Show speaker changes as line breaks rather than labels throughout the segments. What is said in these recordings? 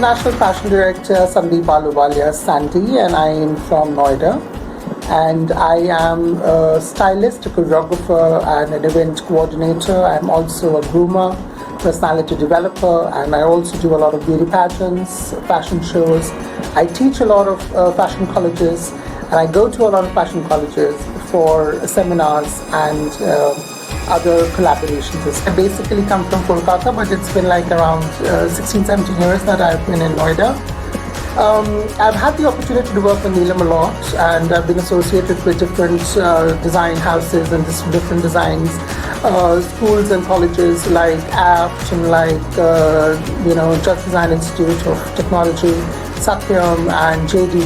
International Fashion Director Sandeep Ahluwalia Sandy, and I am from Noida. And I am a stylist, a choreographer, and an event coordinator. I'm also a groomer, personality developer, and I also do a lot of beauty pageants, fashion shows. I teach a lot of fashion colleges, and I go to a lot of fashion colleges for seminars and other collaborations. I basically come from Kolkata, but it's been like around 16, 17 years that I've been in Noida. I've had the opportunity to work with Neelam a lot, and I've been associated with different design houses and different designs, schools and colleges like APT and like Just Design Institute of Technology, Satyam and JD.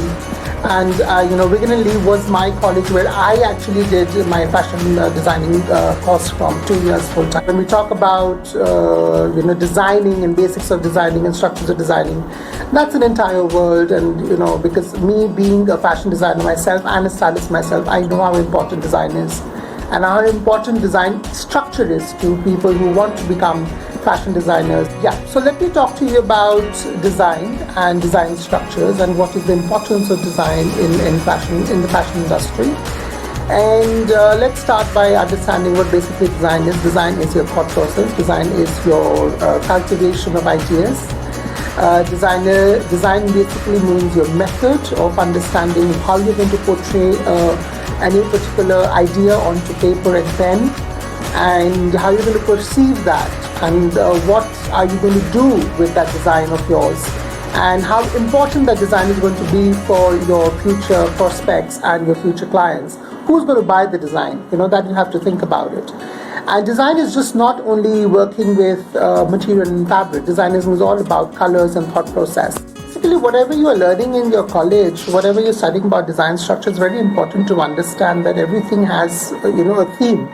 And Originally was my college where I actually did my fashion designing course from 2 years full time. When we talk about designing and basics of designing and structures of designing, that's an entire world. And because me being a fashion designer myself and a stylist myself, I know how important design is and how important design structure is to people who want to become fashion designers. So let me talk to you about design and design structures and what is the importance of design in the fashion industry. And let's start by understanding what basically design is. Design is your thought process. Design is your cultivation of ideas. Design basically means your method of understanding how you're going to portray any particular idea onto paper and pen, and how you're going to perceive that, and what are you going to do with that design of yours, and how important that design is going to be for your future prospects and your future clients. Who's going to buy the design? That you have to think about it. And design is just not only working with material and fabric. Design is all about colors and thought process. Basically, whatever you are learning in your college, whatever you're studying about design structure, is very important to understand that everything has a theme.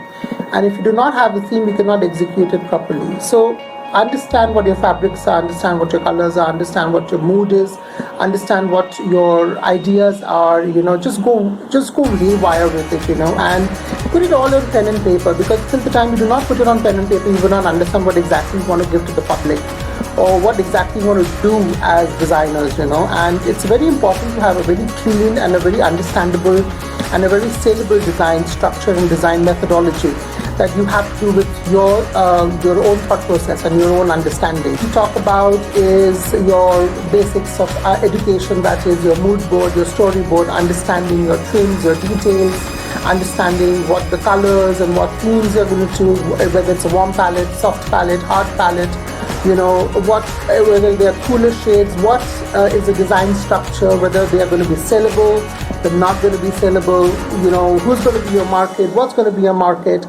And if you do not have a theme, you cannot execute it properly. So understand what your fabrics are, understand what your colors are, understand what your mood is, understand what your ideas are, just go rewire with it, and put it all on pen and paper, because till the time you do not put it on pen and paper, you will not understand what exactly you want to give to the public or what exactly you want to do as designers, and it's very important to have a very clean and a very understandable and a very saleable design structure and design methodology that you have to do with your own thought process and your own understanding. What we talk about is your basics of education, that is your mood board, your storyboard, understanding your trims, your details, understanding what the colors and what themes you're going to do, whether it's a warm palette, soft palette, hard palette, whether they are cooler shades, what is the design structure, whether they are going to be sellable, they're not going to be sellable, who's going to be your market, what's going to be your market.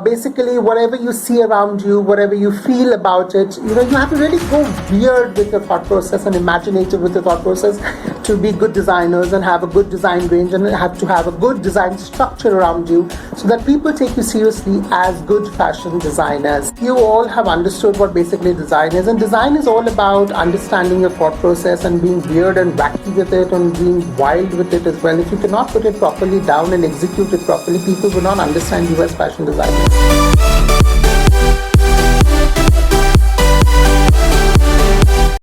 Basically, whatever you see around you, whatever you feel about it, you have to really go weird with your thought process and imaginative with your thought process to be good designers and have a good design range and have to have a good design structure around you so that people take you seriously as good fashion designers. You all have understood what basically design is, and design is all about understanding your thought process and being weird and wacky with it and being wild with it as well. If you cannot put it properly down and execute it properly, people will not understand you as fashion designers.